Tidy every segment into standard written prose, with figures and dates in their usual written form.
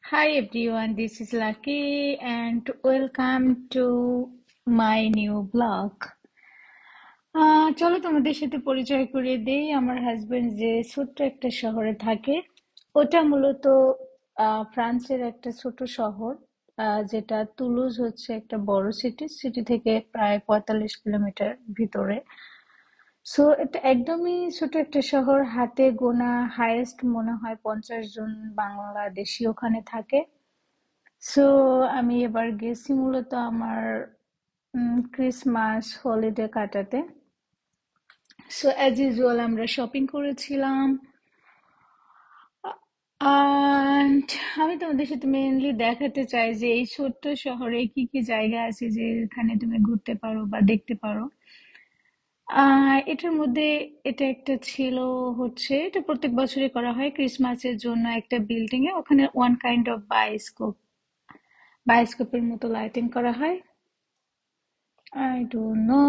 Hi everyone, this is Lucky and welcome to my new blog. চলো তোমাদের সাথে পরিচয় করিয়ে দেই। আমার হাজবেন্ড যে ছোট্ট একটা শহরে থাকে, ওটা মূলত ফ্রান্সের একটা ছোট শহর, যেটা তুলুজ হচ্ছে একটা বড় সিটি থেকে প্রায় 45 কিলোমিটার ভিতরে। সো এটা একদমই ছোট একটা শহর, হাতে গোনা হাইয়েস্ট মনে হয় 50 জন বাংলাদেশি ওখানে থাকে। সো আমি এবার গেছি মূলত আমার ক্রিসমাস হলিডে কাটাতে। সো অ্যাজ ইউজুয়াল আমরা শপিং করেছিলাম। And আমি তোমাদের সাথে মেইনলি দেখাতে চাই যে এই ছোট্ট শহরে কি কি জায়গা আছে যেখানে তুমি ঘুরতে পারো বা দেখতে পারো। এটার মধ্যে এটা একটা ছিল, হচ্ছে এটা প্রত্যেক বছরই করা হয় ক্রিসমাসের জন্য। একটা বিল্ডিং এ ওখানে ওয়ান কাইন্ড অফ বায়োস্কোপের মতো লাইটিং করা হয়। I don't know.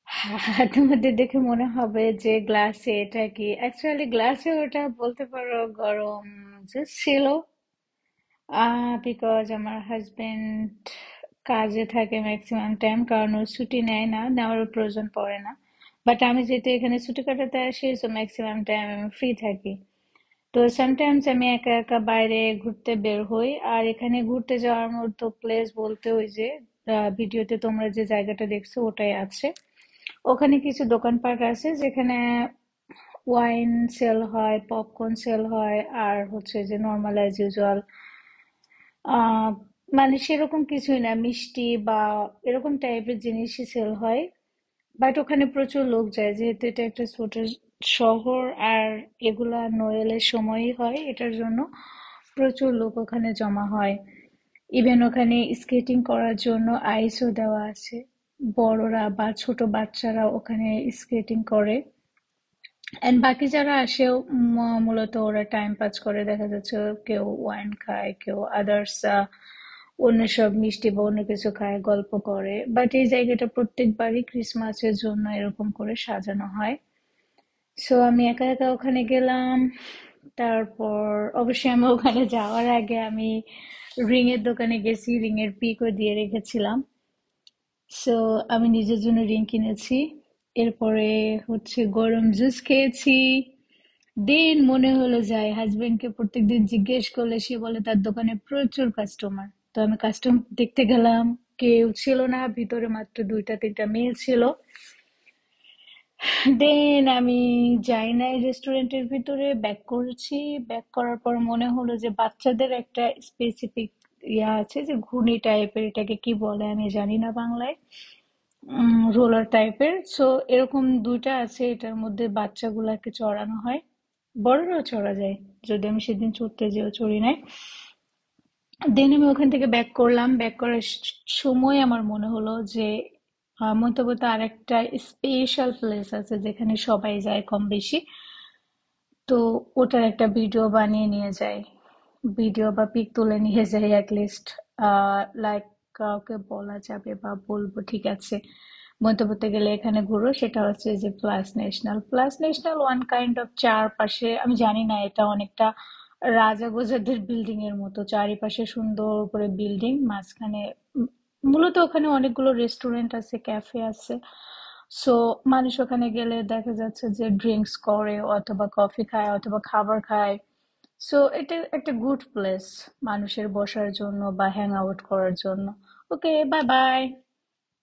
হ্যাঁ, তোমাদের দেখে মনে হবে যে গ্লাসে এটা কি, অ্যাকচুয়ালি গ্লাসে ওটা বলতে পারো গরম জাস্ট ছিল। বিকজ আমার হাজবেন্ড কাজে থাকে ম্যাক্সিমাম টাইম, কারণ ও ছুটি নেয় না, নেওয়ার প্রয়োজন পড়ে না। বাট আমি যেহেতু এখানে ছুটি কাটাতে আসি, সো ম্যাক্সিমাম টাইম আমি ফ্রি থাকি। তো সামটাইমস আমি একা একা বাইরে ঘুরতে বের হই। আর এখানে ঘুরতে যাওয়ার মতো প্লেস বলতে ওই যে ভিডিওতে তোমরা যে জায়গাটা দেখছো ওটাই আছে। ওখানে কিছু দোকানপাট আছে যেখানে ওয়াইন সেল হয়, পপকর্ন সেল হয়, আর হচ্ছে যে নর্মাল অ্যাজ ইউজুয়াল আহ মানে সেরকম কিছুই না, মিষ্টি বা এরকম টাইপের জিনিসই সেল হয়। বাট ওখানে প্রচুর লোক যায় যেহেতু এটা একটা ছোট শহর। আর এগুলা নোয়েলের সময়ই হয়, এটার জন্য প্রচুর লোক ওখানে জমা হয়। ইভেন ওখানে স্কেটিং করার জন্য আইসও দেওয়া আছে। বড়রা বা ছোট বাচ্চারা ওখানে স্কেটিং করে। এন্ড বাকি যারা আসে মূলত ওরা টাইম পাস করে, দেখা যাচ্ছে কেউ ওয়াইন খায়, কেউ আদার্স অন্য সব মিষ্টি বা অন্য কিছু খায়, গল্প করে। বাট এই জায়গাটা প্রত্যেকবারই ক্রিসমাসের জন্য এরকম করে সাজানো হয়। সো আমি একা একা ওখানে গেলাম। তারপর অবশ্যই আমি ওখানে যাওয়ার আগে আমি রিং এর দোকানে গেছি, রিং এর পিকও দিয়ে রেখেছিলাম। সো আমি নিজের জন্য রিং কিনেছি। এরপরে হচ্ছে গরম জুস খেয়েছি। দেন মনে হলো যাই, হাজবেন্ডকে প্রত্যেকদিন জিজ্ঞেস করলে সে বলে তার দোকানে প্রচুর কাস্টমার। তো আমি কাস্টমার দেখতে গেলাম, কেউ ছিল না ভিতরে, মাত্র দুইটা তিনটা মেয়ে ছিল। দেন আমি যাই নাই রেস্টুরেন্টের ভিতরে, ব্যাক করেছি। ব্যাক করার পর মনে হলো যে বাচ্চাদের একটা স্পেসিফিক ইয়া আছে যে ঘুড়ি টাইপের, এটাকে কি বলে আমি জানি না বাংলায়, রোলার টাইপের। সো এরকম দুইটা আছে, এটার মধ্যে বাচ্চাগুলাকে চড়ানো হয়, বড়রাও চড়া যায়, যদি আমি সেদিন চড়তে যেও চড়ি নাই। দেন আমি ওখান থেকে ব্যাক করলাম। ব্যাক করার সময় আমার মনে হলো যে মন্তব্যতে আরেকটা স্পেশাল প্লেস আছে যেখানে সবাই যায় কম বেশি। তো ওটার একটা ভিডিও বানিয়ে নিয়ে যাই, ভিডিও বা পিক তুলে নিয়ে যাই অ্যাটলিস্ট। লাইক কাউকে বলা যাবে বা বলবো ঠিক আছে মন্তব্যতে গেলে এখানে ঘুরো, সেটা হচ্ছে যে plus national one kind of. চারপাশে আমি জানি না, এটা অনেকটা রাজাগোজাদের বিল্ডিং এর মতো, চারিপাশে সুন্দর করে বিল্ডিং, মাঝখানে মূলত ওখানে অনেকগুলো রেস্টুরেন্ট আছে, ক্যাফে আছে। সো মানুষ ওখানে গেলে দেখা যাচ্ছে যে ড্রিঙ্কস করে অথবা কফি খায় অথবা খাবার খায়। সো এটা একটা গুড প্লেস মানুষের বসার জন্য বা হ্যাং আউট করার জন্য। ওকে, বাই বাই।